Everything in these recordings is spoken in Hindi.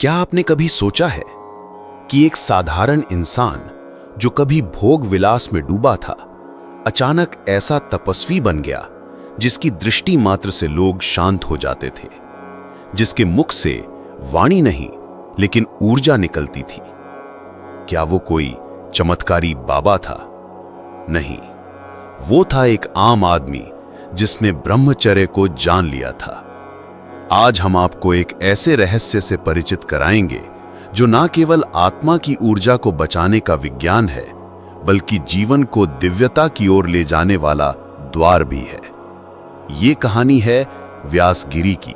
क्या आपने कभी सोचा है कि एक साधारण इंसान जो कभी भोग विलास में डूबा था, अचानक ऐसा तपस्वी बन गया जिसकी दृष्टि मात्र से लोग शांत हो जाते थे, जिसके मुख से वाणी नहीं लेकिन ऊर्जा निकलती थी? क्या वो कोई चमत्कारी बाबा था? नहीं, वो था एक आम आदमी जिसने ब्रह्मचर्य को जान लिया था। आज हम आपको एक ऐसे रहस्य से परिचित कराएंगे जो ना केवल आत्मा की ऊर्जा को बचाने का विज्ञान है, बल्कि जीवन को दिव्यता की ओर ले जाने वाला द्वार भी है। ये कहानी है व्यासगिरी की,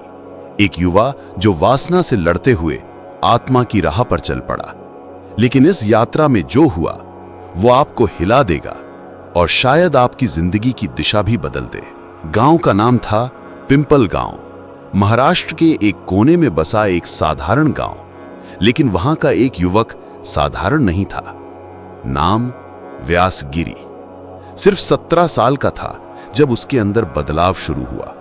एक युवा जो वासना से लड़ते हुए आत्मा की राह पर चल पड़ा। लेकिन इस यात्रा में जो हुआ वो आपको हिला देगा और शायद आपकी जिंदगी की दिशा भी बदल दे। गांव का नाम था पिंपल गांव। महाराष्ट्र के एक कोने में बसा एक साधारण गांव, लेकिन वहां का एक युवक साधारण नहीं था। नाम व्यासगिरी। सिर्फ 17 साल का था जब उसके अंदर बदलाव शुरू हुआ।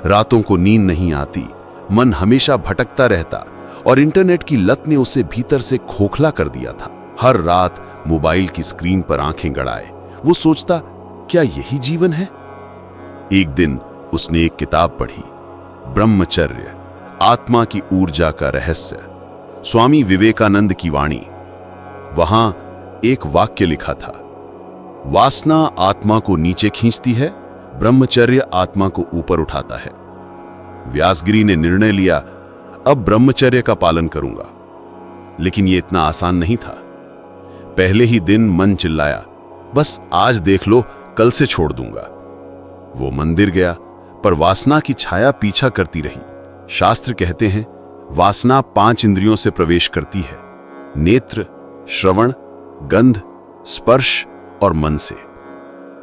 रातों को नींद नहीं आती, मन हमेशा भटकता रहता और इंटरनेट की लत ने उसे भीतर से खोखला कर दिया था। हर रात मोबाइल की स्क्रीन पर आंखें गड़ाए वो सोचता, क्या यही जीवन है? एक दिन उसने एक किताब पढ़ी, ब्रह्मचर्य, आत्मा की ऊर्जा का रहस्य, स्वामी विवेकानंद की वाणी। वहां एक वाक्य लिखा था, वासना आत्मा को नीचे खींचती है, ब्रह्मचर्य आत्मा को ऊपर उठाता है। व्यासगिरी ने निर्णय लिया, अब ब्रह्मचर्य का पालन करूंगा। लेकिन यह इतना आसान नहीं था। पहले ही दिन मन चिल्लाया, बस आज देख लो, कल से छोड़ दूंगा। वो मंदिर गया, पर वासना की छाया पीछा करती रही। शास्त्र कहते हैं वासना 5 इंद्रियों से प्रवेश करती है, नेत्र, श्रवण, गंध, स्पर्श और मन से।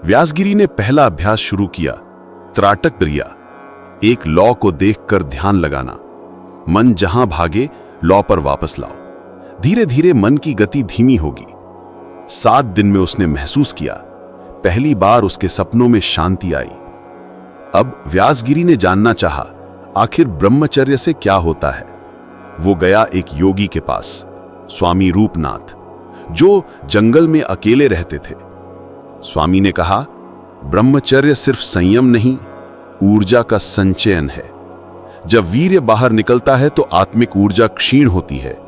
व्यासगिरी ने पहला अभ्यास शुरू किया, त्राटक क्रिया, एक लौ को देखकर ध्यान लगाना। मन जहां भागे लौ पर वापस लाओ। धीरे धीरे मन की गति धीमी होगी। 7 दिन में उसने महसूस किया, पहली बार उसके सपनों में शांति आई। अब व्यासगिरी ने जानना चाहा, आखिर ब्रह्मचर्य से क्या होता है। वो गया एक योगी के पास, स्वामी रूपनाथ, जो जंगल में अकेले रहते थे। स्वामी ने कहा, ब्रह्मचर्य सिर्फ संयम नहीं, ऊर्जा का संचयन है। जब वीर्य बाहर निकलता है तो आत्मिक ऊर्जा क्षीण होती है।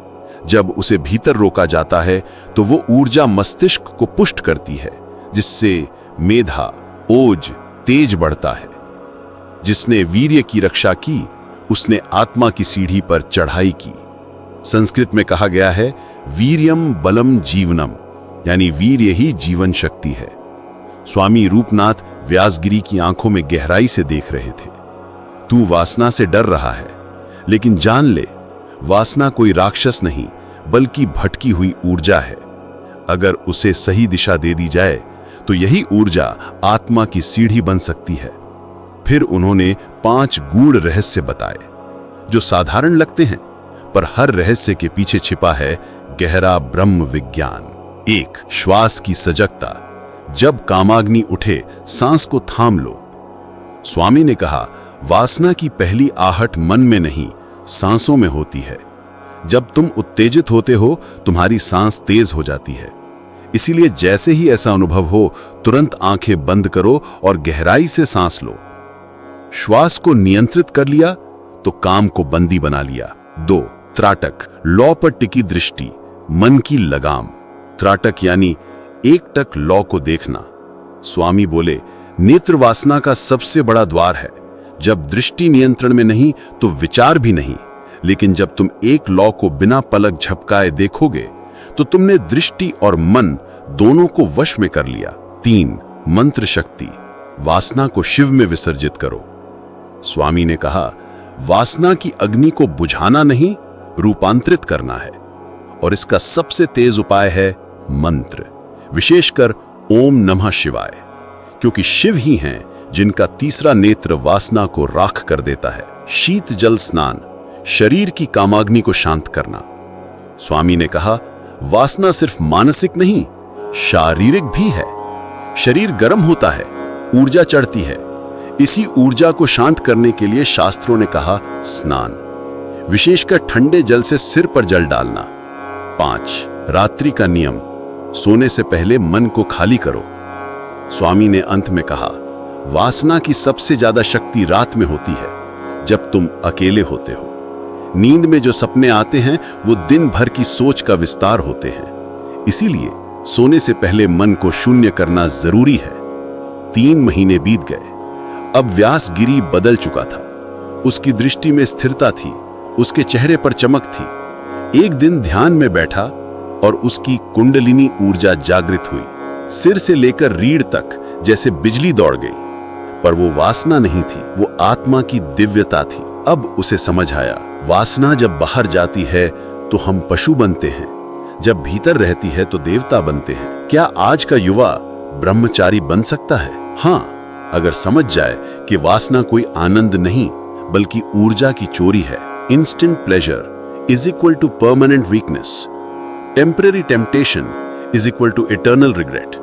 जब उसे भीतर रोका जाता है तो वो ऊर्जा मस्तिष्क को पुष्ट करती है, जिससे मेधा, ओज, तेज बढ़ता है। जिसने वीर्य की रक्षा की, उसने आत्मा की सीढ़ी पर चढ़ाई की। संस्कृत में कहा गया है, वीर्यम बलम जीवनम, यानी वीर्य ही जीवन शक्ति है। स्वामी रूपनाथ व्यासगिरी की आंखों में गहराई से देख रहे थे। तू वासना से डर रहा है, लेकिन जान ले, वासना कोई राक्षस नहीं, बल्कि भटकी हुई ऊर्जा है। अगर उसे सही दिशा दे दी जाए तो यही ऊर्जा आत्मा की सीढ़ी बन सकती है। फिर उन्होंने 5 गूढ़ रहस्य बताए, जो साधारण लगते हैं, पर हर रहस्य के पीछे छिपा है गहरा ब्रह्म विज्ञान। 1. श्वास की सजगता। जब कामाग्नि उठे, सांस को थाम लो। स्वामी ने कहा, वासना की पहली आहट मन में नहीं, सांसों में होती है। जब तुम उत्तेजित होते हो, तुम्हारी सांस तेज हो जाती है। इसीलिए जैसे ही ऐसा अनुभव हो, तुरंत आंखें बंद करो और गहराई से सांस लो। श्वास को नियंत्रित कर लिया तो काम को बंदी बना लिया। 2. त्राटक, लौ पर टिकी दृष्टि, मन की लगाम। त्राटक यानी एकटक लौ को देखना। स्वामी बोले, नेत्र वासना का सबसे बड़ा द्वार है। जब दृष्टि नियंत्रण में नहीं तो विचार भी नहीं। लेकिन जब तुम एक लौ को बिना पलक झपकाए देखोगे तो तुमने दृष्टि और मन दोनों को वश में कर लिया। 3. मंत्र शक्ति, वासना को शिव में विसर्जित करो। स्वामी ने कहा, वासना की अग्नि को बुझाना नहीं, रूपांतरित करना है। और इसका सबसे तेज उपाय है मंत्र, विशेषकर ओम नमः शिवाय, क्योंकि शिव ही हैं जिनका तीसरा नेत्र वासना को राख कर देता है। शीत जल स्नान, शरीर की कामाग्नि को शांत करना। स्वामी ने कहा, वासना सिर्फ मानसिक नहीं, शारीरिक भी है। शरीर गर्म होता है, ऊर्जा चढ़ती है। इसी ऊर्जा को शांत करने के लिए शास्त्रों ने कहा स्नान। विशेषकर ठंडे जल से सिर पर जल डालना। 5. रात्रि का नियम, सोने से पहले मन को खाली करो। स्वामी ने अंत में कहा, वासना की सबसे ज्यादा शक्ति रात में होती है, जब तुम अकेले होते हो। नींद में जो सपने आते हैं वो दिन भर की सोच का विस्तार होते हैं। इसीलिए सोने से पहले मन को शून्य करना जरूरी है। 3 महीने बीत गए। अब व्यासगिरी बदल चुका था। उसकी दृष्टि में स्थिरता थी, उसके चेहरे पर चमक थी। एक दिन ध्यान में बैठा और उसकी कुंडलिनी ऊर्जा जागृत हुई। सिर से लेकर रीढ़ तक जैसे बिजली दौड़ गई। पर वो वासना नहीं थी, वो आत्मा की दिव्यता थी। अब उसे समझ आया, वासना जब बाहर जाती है तो हम पशु बनते हैं, जब भीतर रहती है तो देवता बनते हैं। क्या आज का युवा ब्रह्मचारी बन सकता है? हाँ, अगर समझ जाए कि वासना कोई आनंद नहीं बल्कि ऊर्जा की चोरी है। Instant pleasure is equal to permanent weakness. Temporary temptation is equal to eternal regret.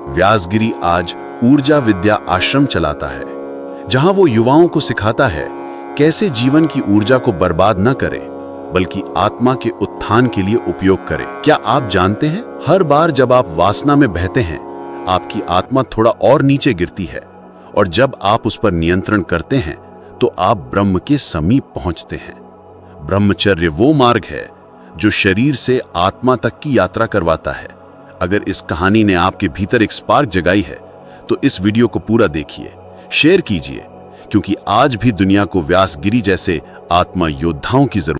व्यासगिरी आज ऊर्जा विद्या आश्रम चलाता है, जहां वो युवाओं को सिखाता है कैसे जीवन की ऊर्जा को बर्बाद न करें बल्कि आत्मा के उत्थान के लिए उपयोग करें। क्या आप जानते हैं, हर बार जब आप वासना में बहते हैं, आपकी आत्मा थोड़ा और नीचे गिरती है, और जब आप उस पर नियंत्रण करते हैं तो आप ब्रह्म के समीप पहुंचते हैं। ब्रह्मचर्य वो मार्ग है जो शरीर से आत्मा तक की यात्रा करवाता है। अगर इस कहानी ने आपके भीतर एक स्पार्क जगाई है तो इस वीडियो को पूरा देखिए, शेयर कीजिए, क्योंकि आज भी दुनिया को व्यासगिरी जैसे आत्मा योद्धाओं की जरूरत